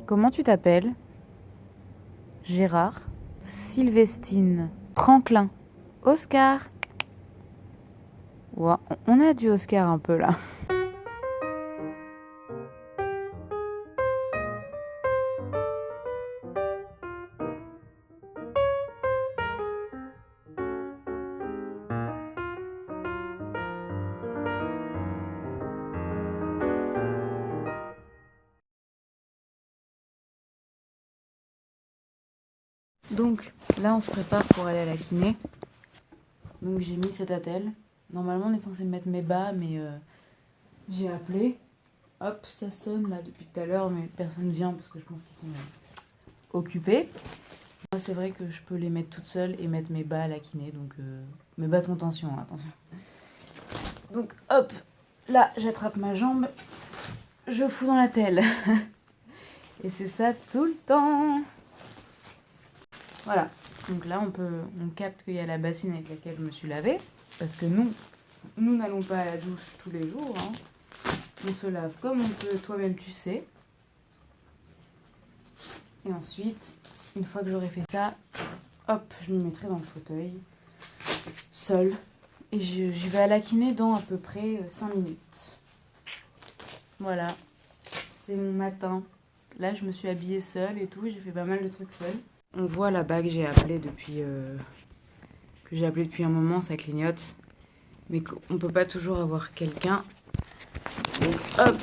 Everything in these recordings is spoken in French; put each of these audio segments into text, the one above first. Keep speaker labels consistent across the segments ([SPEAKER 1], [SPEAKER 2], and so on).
[SPEAKER 1] Comment tu t'appelles? Gérard, Sylvestine, Franklin, Oscar. Ouais, on a du Oscar un peu là. Donc là on se prépare pour aller à la kiné. Donc j'ai mis cette attelle. Normalement on est censé mettre mes bas mais j'ai appelé. Hop, ça sonne là depuis tout à l'heure mais personne vient parce que je pense qu'ils sont occupés. Moi c'est vrai que je peux les mettre toute seule et mettre mes bas à la kiné. Donc mes bas de tension, attention. Donc hop, là j'attrape ma jambe, je fous dans l'attelle. Et c'est ça tout le temps. Voilà, donc là on capte qu'il y a la bassine avec laquelle je me suis lavée, parce que nous n'allons pas à la douche tous les jours, hein. On se lave comme on peut, toi-même tu sais. Et ensuite, une fois que j'aurai fait ça, hop, je me mettrai dans le fauteuil, seule, et j'y vais à la kiné dans à peu près 5 minutes. Voilà, c'est mon matin. Là je me suis habillée seule et tout, j'ai fait pas mal de trucs seule. On voit là-bas que j'ai appelé depuis un moment, ça clignote. Mais on peut pas toujours avoir quelqu'un. Donc hop.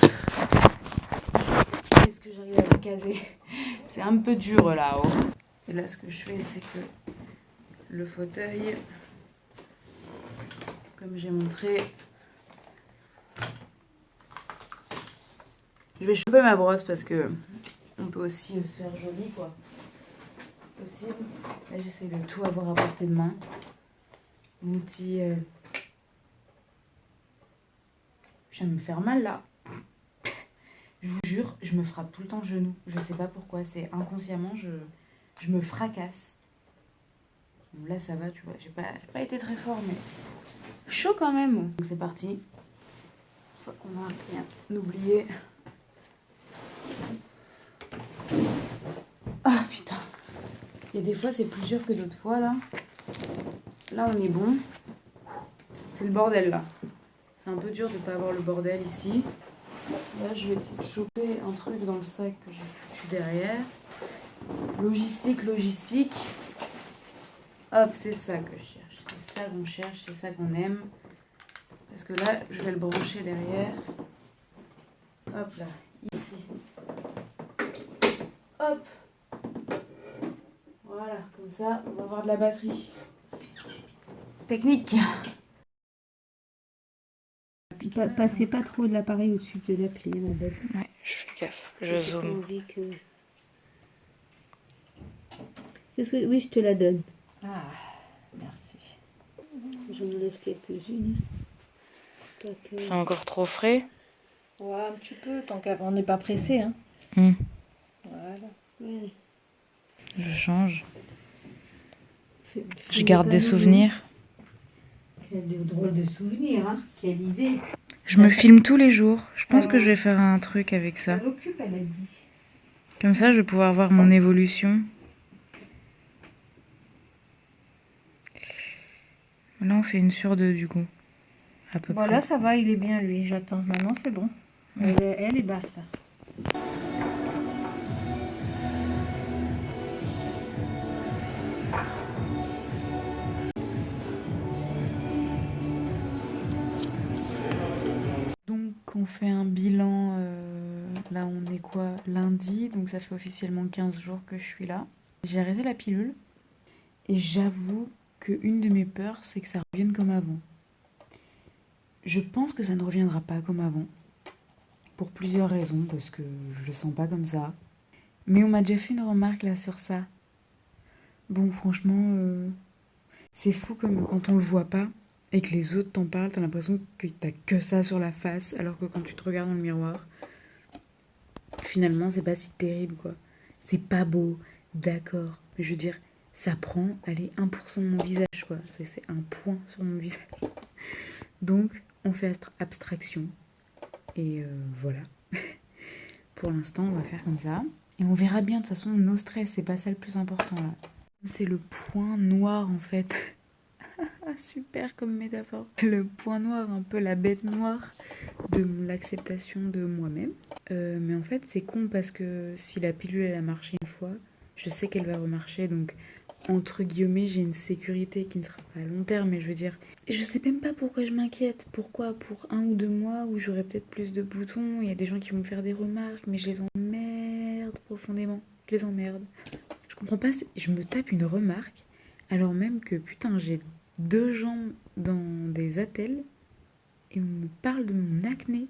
[SPEAKER 1] Est-ce que j'arrive à me caser? C'est un peu dur là-haut. Et là ce que je fais c'est que le fauteuil, comme j'ai montré, je vais choper ma brosse parce que on peut aussi se faire joli quoi. Possible. Là j'essaie de tout avoir à portée de main. Mon petit... Je viens de me faire mal là. Je vous jure, je me frappe tout le temps le genou. Je sais pas pourquoi, c'est inconsciemment, je me fracasse. Bon, là ça va, tu vois, j'ai pas été très fort, mais chaud quand même. Donc c'est parti. Une fois qu'on a rien oublié. Ah putain. Il y a des fois c'est plus dur que d'autres fois là. Là on est bon. C'est le bordel là. C'est un peu dur de pas avoir le bordel ici. Là, je vais essayer de choper un truc dans le sac que j'ai foutu derrière. Logistique. Hop, c'est ça que je cherche. C'est ça qu'on cherche, c'est ça qu'on aime. Parce que là, je vais le brancher derrière. Hop là, ici. Hop. Voilà, comme ça, on va avoir de la batterie. Technique.
[SPEAKER 2] Passez pas trop de l'appareil au-dessus de l'appli, ma belle.
[SPEAKER 1] Ouais, je fais gaffe, je zoome.
[SPEAKER 2] Oui, je te la donne.
[SPEAKER 1] Ah, merci.
[SPEAKER 2] J'en enlève quelques-unes.
[SPEAKER 1] C'est encore trop frais?
[SPEAKER 2] Ouais, un petit peu, tant qu'on n'est pas pressé. Hein. Voilà. Ouais.
[SPEAKER 1] Je change. Je garde des souvenirs.
[SPEAKER 2] Quel drôle de souvenirs, hein. Quelle idée.
[SPEAKER 1] Je me filme tous les jours. Je pense que je vais faire un truc avec ça.
[SPEAKER 2] Ça m'occupe, elle a dit.
[SPEAKER 1] Comme ça, je vais pouvoir voir mon évolution. Là, on fait une sur deux, du coup. À peu
[SPEAKER 2] Voilà,
[SPEAKER 1] près.
[SPEAKER 2] ça va, il est bien, lui. J'attends. Maintenant, c'est bon. Elle est basta.
[SPEAKER 1] Donc, on fait un bilan. Là, on est quoi? Lundi. Donc, ça fait officiellement 15 jours que je suis là. J'ai arrêté la pilule. Et j'avoue qu'une de mes peurs, c'est que ça revienne comme avant. Je pense que ça ne reviendra pas comme avant. Pour plusieurs raisons, parce que je le sens pas comme ça. Mais on m'a déjà fait une remarque là sur ça. Bon, franchement, c'est fou comme quand on le voit pas et que les autres t'en parlent, t'as l'impression que t'as que ça sur la face, alors que quand tu te regardes dans le miroir, finalement, c'est pas si terrible, quoi. C'est pas beau, d'accord. Mais je veux dire, ça prend, allez, 1% de mon visage, quoi. C'est un point sur mon visage. Donc, on fait abstraction. Et voilà. Pour l'instant, on va faire comme ça. Et on verra bien, de toute façon, no stress, c'est pas ça le plus important, là. C'est le point noir, en fait. Ah, super comme métaphore. Le point noir, un peu la bête noire de l'acceptation de moi-même. Mais en fait, c'est con parce que si la pilule, elle a marché une fois, je sais qu'elle va remarcher, donc entre guillemets, j'ai une sécurité qui ne sera pas à long terme, mais je veux dire, je sais même pas pourquoi je m'inquiète. Pourquoi pour 1 ou 2 mois où j'aurai peut-être plus de boutons, il y a des gens qui vont me faire des remarques, mais je les emmerde profondément. Je les emmerde. Je comprends pas, je me tape une remarque alors même que putain, j'ai 2 jambes dans des attelles et on me parle de mon acné.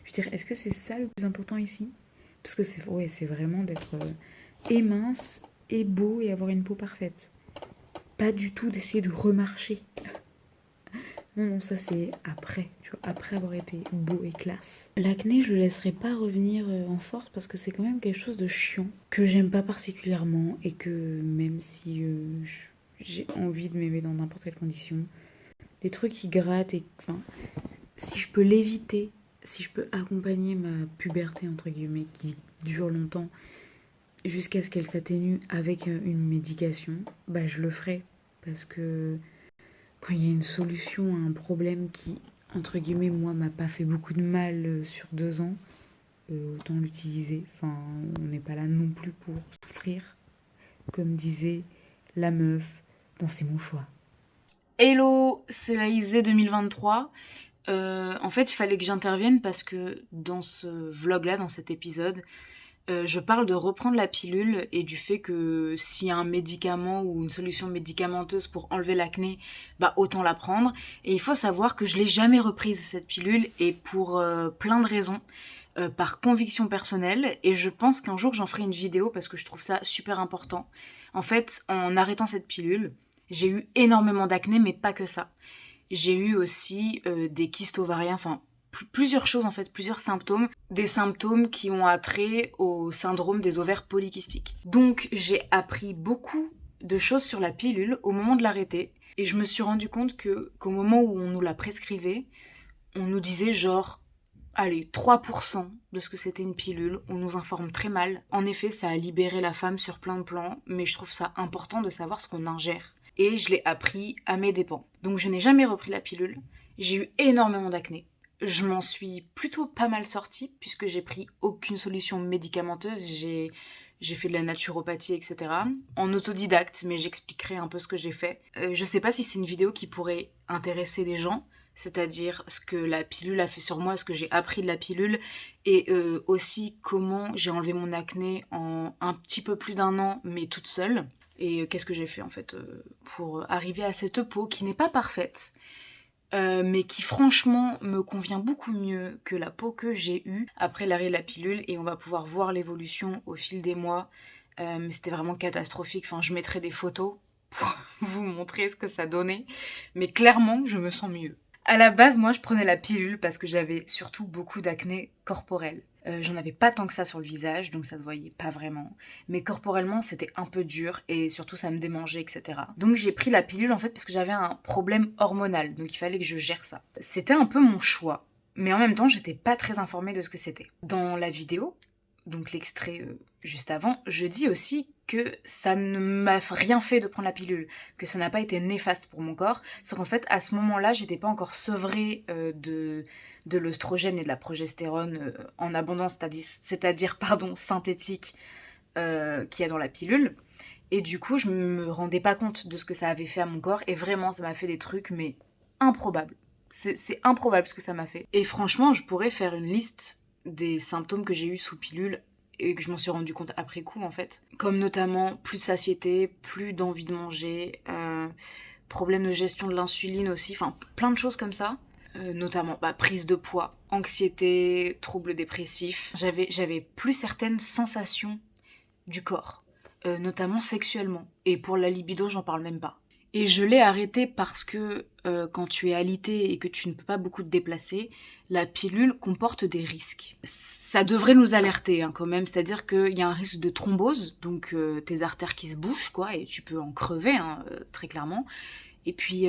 [SPEAKER 1] Je veux dire, est-ce que c'est ça le plus important ici? Parce que c'est vraiment d'être et mince et beau et avoir une peau parfaite. Pas du tout d'essayer de remarcher. Non, ça c'est après, tu vois, après avoir été beau et classe. L'acné, je le laisserai pas revenir en force parce que c'est quand même quelque chose de chiant, que j'aime pas particulièrement et que même si j'ai envie de m'aimer dans n'importe quelle condition, les trucs qui grattent et enfin, si je peux l'éviter, si je peux accompagner ma puberté entre guillemets qui dure longtemps jusqu'à ce qu'elle s'atténue avec une médication, bah je le ferai parce que quand il y a une solution à un problème qui, entre guillemets, moi, m'a pas fait beaucoup de mal sur 2 ans, autant l'utiliser. Enfin, on n'est pas là non plus pour souffrir, comme disait la meuf dans C'est mon choix.
[SPEAKER 3] Hello, c'est la Isée 2023. En fait, il fallait que j'intervienne parce que dans ce vlog-là, dans cet épisode, je parle de reprendre la pilule et du fait que s'il y a un médicament ou une solution médicamenteuse pour enlever l'acné, bah autant la prendre. Et il faut savoir que je l'ai jamais reprise cette pilule et pour plein de raisons, par conviction personnelle. Et je pense qu'un jour j'en ferai une vidéo parce que je trouve ça super important. En fait, en arrêtant cette pilule, j'ai eu énormément d'acné, mais pas que ça. J'ai eu aussi des kystes ovariens, enfin plusieurs choses en fait, plusieurs symptômes, des symptômes qui ont attrait au syndrome des ovaires polykystiques. Donc j'ai appris beaucoup de choses sur la pilule au moment de l'arrêter et je me suis rendu compte qu'au moment où on nous la prescrivait, on nous disait genre allez, 3% de ce que c'était une pilule, on nous informe très mal. En effet, ça a libéré la femme sur plein de plans, mais je trouve ça important de savoir ce qu'on ingère. Et je l'ai appris à mes dépens. Donc je n'ai jamais repris la pilule, j'ai eu énormément d'acné. Je m'en suis plutôt pas mal sortie, puisque j'ai pris aucune solution médicamenteuse, j'ai fait de la naturopathie, etc. En autodidacte, mais j'expliquerai un peu ce que j'ai fait. Je sais pas si c'est une vidéo qui pourrait intéresser des gens, c'est-à-dire ce que la pilule a fait sur moi, ce que j'ai appris de la pilule, et aussi comment j'ai enlevé mon acné en un petit peu plus d'1 an, mais toute seule. Et qu'est-ce que j'ai fait en fait pour arriver à cette peau qui n'est pas parfaite, mais qui franchement me convient beaucoup mieux que la peau que j'ai eue après l'arrêt de la pilule, et on va pouvoir voir l'évolution au fil des mois. Mais c'était vraiment catastrophique, enfin je mettrai des photos pour vous montrer ce que ça donnait, mais clairement je me sens mieux. À la base, moi, je prenais la pilule parce que j'avais surtout beaucoup d'acné corporel. J'en avais pas tant que ça sur le visage, donc ça se voyait pas vraiment. Mais corporellement, c'était un peu dur et surtout ça me démangeait, etc. Donc j'ai pris la pilule en fait parce que j'avais un problème hormonal, donc il fallait que je gère ça. C'était un peu mon choix, mais en même temps, j'étais pas très informée de ce que c'était. Dans la vidéo, donc l'extrait juste avant, je dis aussi que ça ne m'a rien fait de prendre la pilule, que ça n'a pas été néfaste pour mon corps, c'est qu'en fait à ce moment-là j'étais pas encore sevrée de l'œstrogène et de la progestérone en abondance, c'est-à-dire synthétique qu'il y a dans la pilule, et du coup je me rendais pas compte de ce que ça avait fait à mon corps, et vraiment ça m'a fait des trucs mais improbables. C'est improbable ce que ça m'a fait. Et franchement je pourrais faire une liste des symptômes que j'ai eu sous pilule et que je m'en suis rendu compte après coup en fait. Comme notamment plus de satiété, plus d'envie de manger, problème de gestion de l'insuline aussi, enfin plein de choses comme ça. Notamment prise de poids, anxiété, troubles dépressifs. J'avais plus certaines sensations du corps, notamment sexuellement. Et pour la libido, j'en parle même pas. Et je l'ai arrêté parce que quand tu es alité et que tu ne peux pas beaucoup te déplacer, la pilule comporte des risques. Ça devrait nous alerter quand même, c'est-à-dire qu'il y a un risque de thrombose, donc tes artères qui se bouchent, quoi, et tu peux en crever, très clairement. Et puis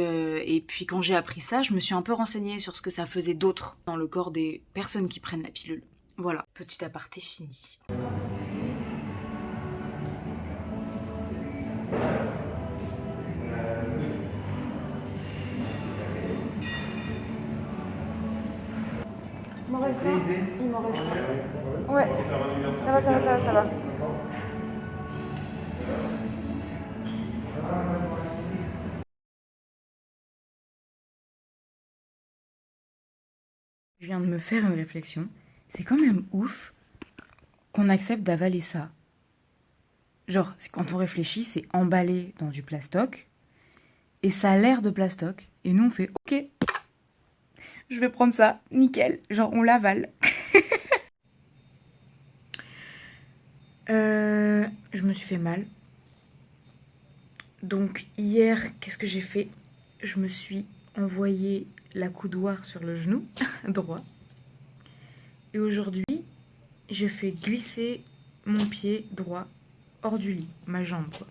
[SPEAKER 3] quand j'ai appris ça, je me suis un peu renseignée sur ce que ça faisait d'autre dans le corps des personnes qui prennent la pilule. Voilà, petit aparté fini.
[SPEAKER 1] Il m'en reste un. Il m'en reste un. Ouais. Ça va. Je viens de me faire une réflexion. C'est quand même ouf qu'on accepte d'avaler ça. Genre, quand on réfléchit, c'est emballé dans du plastoc. Et ça a l'air de plastoc. Et nous, on fait ok. Je vais prendre ça, nickel. Genre, on l'avale. Je me suis fait mal. Donc, hier, qu'est-ce que j'ai fait? Je me suis envoyé la coudoir sur le genou droit. Et aujourd'hui, j'ai fait glisser mon pied droit hors du lit, ma jambe, quoi.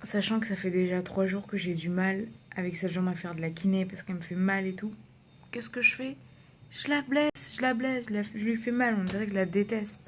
[SPEAKER 1] Sachant que ça fait déjà 3 jours que j'ai du mal avec cette jambe à faire de la kiné parce qu'elle me fait mal et tout. Qu'est-ce que je fais? Je la blesse, je lui fais mal, on dirait que je la déteste.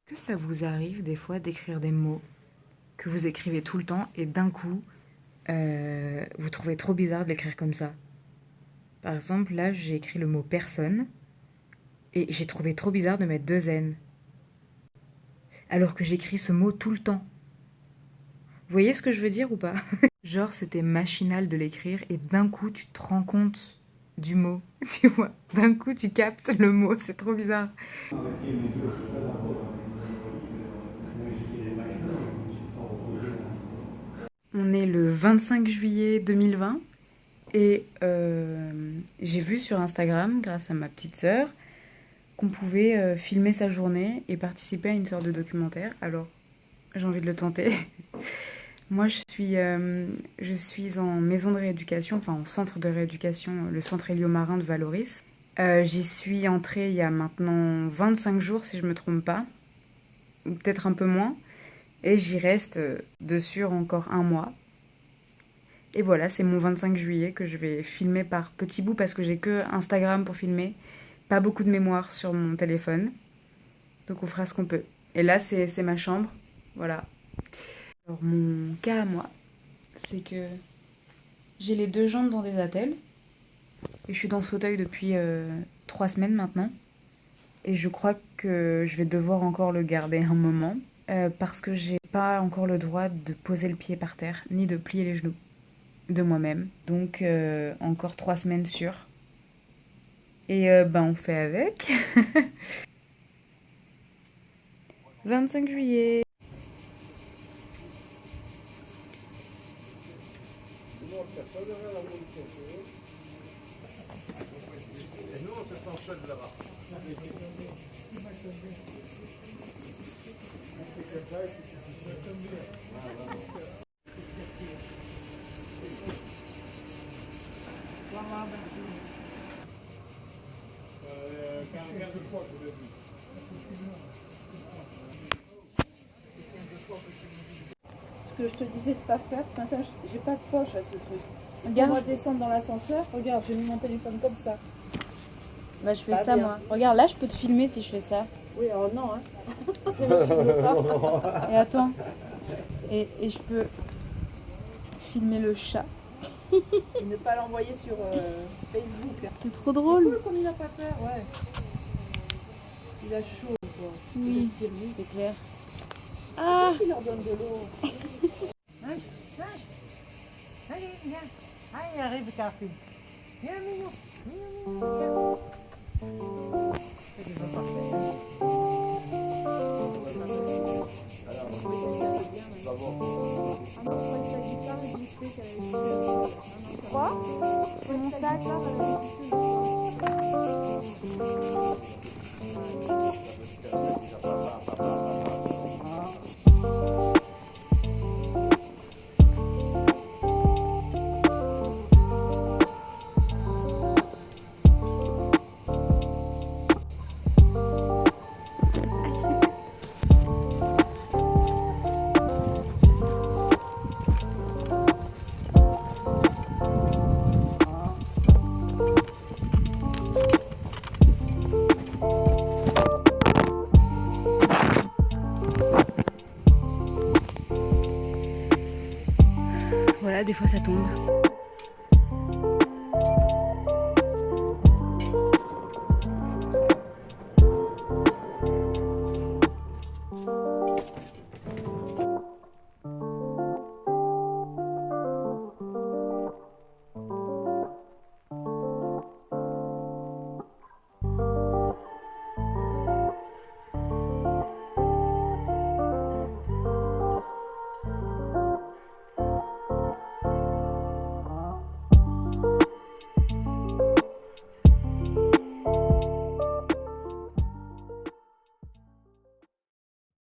[SPEAKER 1] Que ça vous arrive des fois d'écrire des mots que vous écrivez tout le temps et d'un coup, vous trouvez trop bizarre de l'écrire comme ça? Par exemple, là, j'ai écrit le mot personne et j'ai trouvé trop bizarre de mettre 2 N. Alors que j'écris ce mot tout le temps. Vous voyez ce que je veux dire ou pas? Genre, c'était machinal de l'écrire et d'un coup, tu te rends compte du mot. Tu vois, d'un coup, tu captes le mot. C'est trop bizarre. On est le 25 juillet 2020 et j'ai vu sur Instagram, grâce à ma petite sœur, qu'on pouvait filmer sa journée et participer à une sorte de documentaire. Alors, j'ai envie de le tenter. Moi, je suis en maison de rééducation, enfin en centre de rééducation, le centre Héliomarin de Valoris. J'y suis entrée il y a maintenant 25 jours, si je ne me trompe pas, ou peut-être un peu moins. Et j'y reste de sûr encore 1 mois. Et voilà, c'est mon 25 juillet que je vais filmer par petits bouts parce que j'ai que Instagram pour filmer. Pas beaucoup de mémoire sur mon téléphone. Donc on fera ce qu'on peut. Et là, c'est ma chambre. Voilà. Alors mon cas à moi, c'est que j'ai les 2 jambes dans des attelles. Et je suis dans ce fauteuil depuis 3 semaines maintenant. Et je crois que je vais devoir encore le garder un moment. Parce que j'ai pas encore le droit de poser le pied par terre, ni de plier les genoux de moi-même. Donc encore 3 semaines sûres. Et on fait avec. 25 juillet.
[SPEAKER 2] Ce que je te disais de pas faire, ce matin, j'ai pas de poche à ce truc.
[SPEAKER 1] Regarde.
[SPEAKER 2] On va descendre dans l'ascenseur. Regarde, j'ai mis mon téléphone comme ça.
[SPEAKER 1] Bah je fais
[SPEAKER 2] Pas
[SPEAKER 1] ça
[SPEAKER 2] bien.
[SPEAKER 1] moi. Regarde, là je peux te filmer si je fais ça.
[SPEAKER 2] Oui, alors non, hein.
[SPEAKER 1] Et attends. Et je peux filmer le chat.
[SPEAKER 2] Et ne pas l'envoyer sur Facebook.
[SPEAKER 1] C'est trop drôle.
[SPEAKER 2] Cool comme il a pas peur, ouais. Il a chaud, quoi.
[SPEAKER 1] Oui,
[SPEAKER 2] Il respire vite.
[SPEAKER 1] c'est clair.
[SPEAKER 2] Ah, il leur donne de l'eau.
[SPEAKER 4] Allez, viens. Allez, arrive, café. Viens, Minou. Viens, Minou.
[SPEAKER 2] C'est pas parfait.
[SPEAKER 4] Quoi? C'est mon sac.
[SPEAKER 1] Voilà, des fois ça tombe.